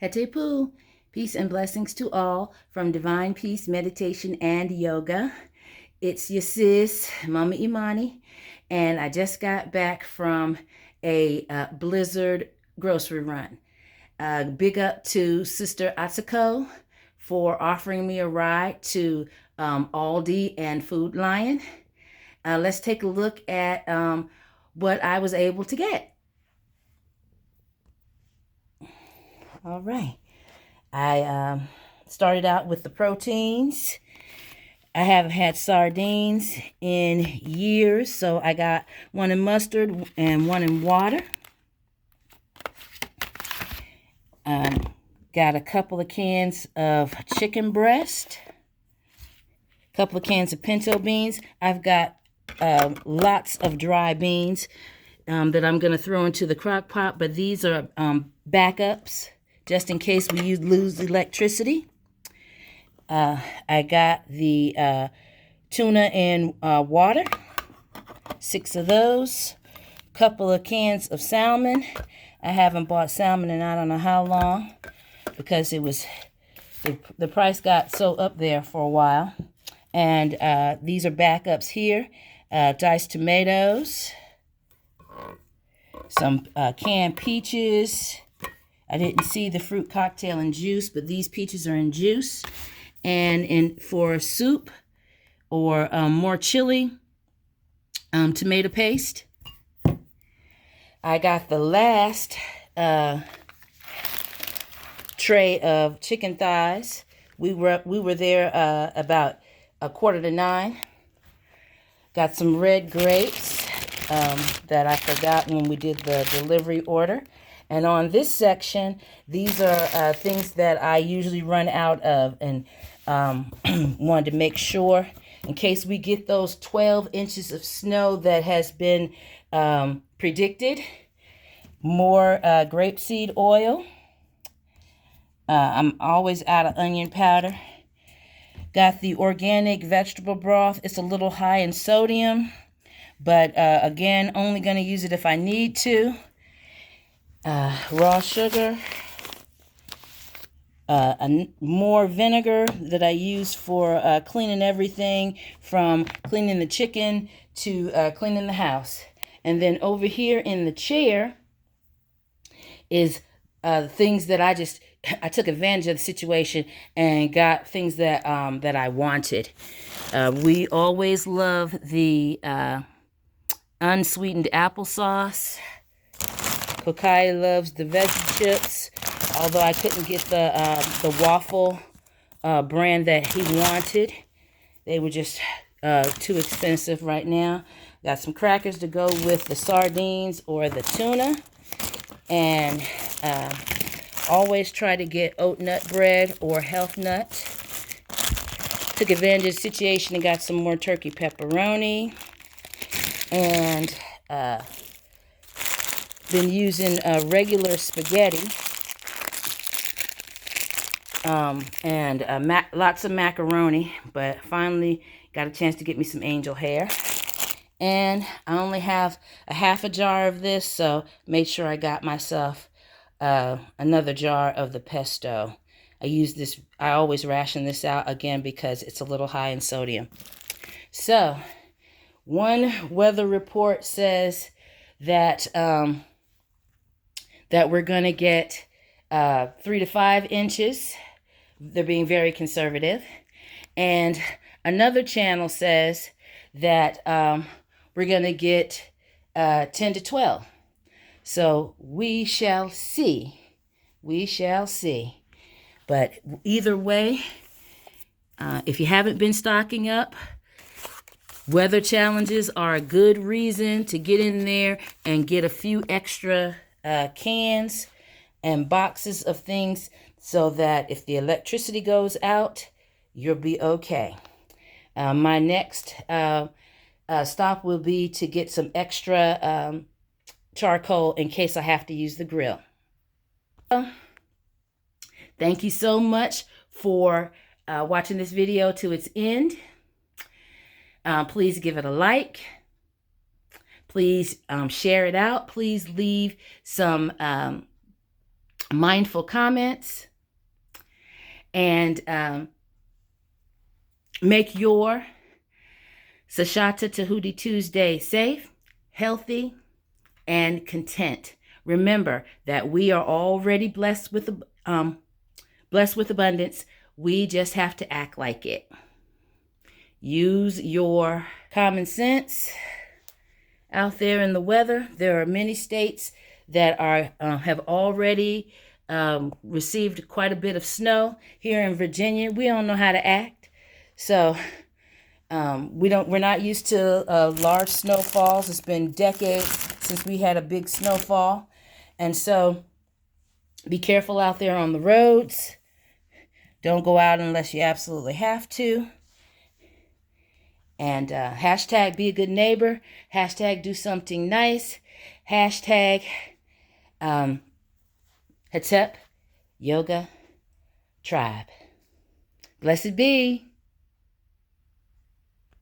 Hetepu. Peace and blessings to all from Divine Peace Meditation and Yoga. It's your sis, Mama Imani, and I just got back from a blizzard grocery run. Big up to Sister Atsuko for offering me a ride to Aldi and Food Lion. Let's take a look at what I was able to get. All right. I started out with the proteins. I haven't had sardines in years, so I got one in mustard and one in water. Got a couple of cans of chicken breast, a couple of cans of pinto beans. I've got lots of dry beans that I'm going to throw into the crock pot, but these are backups just in case we lose electricity. I got the tuna in water, 6 of those, a couple of cans of salmon. I haven't bought salmon in I don't know how long because the price got so up there for a while. And these are backups here, diced tomatoes, some canned peaches. I didn't see the fruit cocktail in juice, but these peaches are in juice. And for soup or more chili, tomato paste. I got the last tray of chicken thighs. We were there about 8:45. Got some red grapes that I forgot when we did the delivery order. And on this section, these are things that I usually run out of, and wanted to make sure in case we get those 12 inches of snow that has been predicted. More grapeseed oil. I'm always out of onion powder. Got the organic vegetable broth. It's a little high in sodium, but again, only going to use it if I need to. Raw sugar, more vinegar that I use for cleaning everything from cleaning the chicken to cleaning the house. And then over here in the chair is things that I took advantage of the situation and got things that that I wanted. We always love the unsweetened applesauce. Kokai loves the veggie chips, although I couldn't get the waffle brand that he wanted. They were just too expensive right now. Got some crackers to go with the sardines or the tuna. And always try to get oat nut bread or health nut. Took advantage of the situation and got some more turkey pepperoni. And been using regular spaghetti and lots of macaroni, but finally got a chance to get me some angel hair. And I only have a half a jar of this, so made sure I got myself another jar of the pesto. I always ration this out again because it's a little high in sodium. So one weather report says that that we're going to get 3 to 5 inches. They're being very conservative. And another channel says that we're going to get 10 to 12. So we shall see. We shall see. But either way, if you haven't been stocking up, weather challenges are a good reason to get in there and get a few extra cans and boxes of things so that if the electricity goes out, you'll be okay. My next stop will be to get some extra charcoal in case I have to use the grill. Thank you so much for watching this video to its end. Please give it a like. Please share it out. Please leave some mindful comments, and make your Sashata Tahuti Tuesday safe, healthy, and content. Remember that we are already blessed with abundance. We just have to act like it. Use your common sense out there in the weather. There are many states that have already received quite a bit of snow. Here in Virginia, we don't know how to act. So we're not used to large snowfalls. It's been decades since we had a big snowfall. And so be careful out there on the roads. Don't go out unless you absolutely have to. And hashtag be a good neighbor. Hashtag do something nice. Hashtag Hetep Yoga Tribe. Blessed be.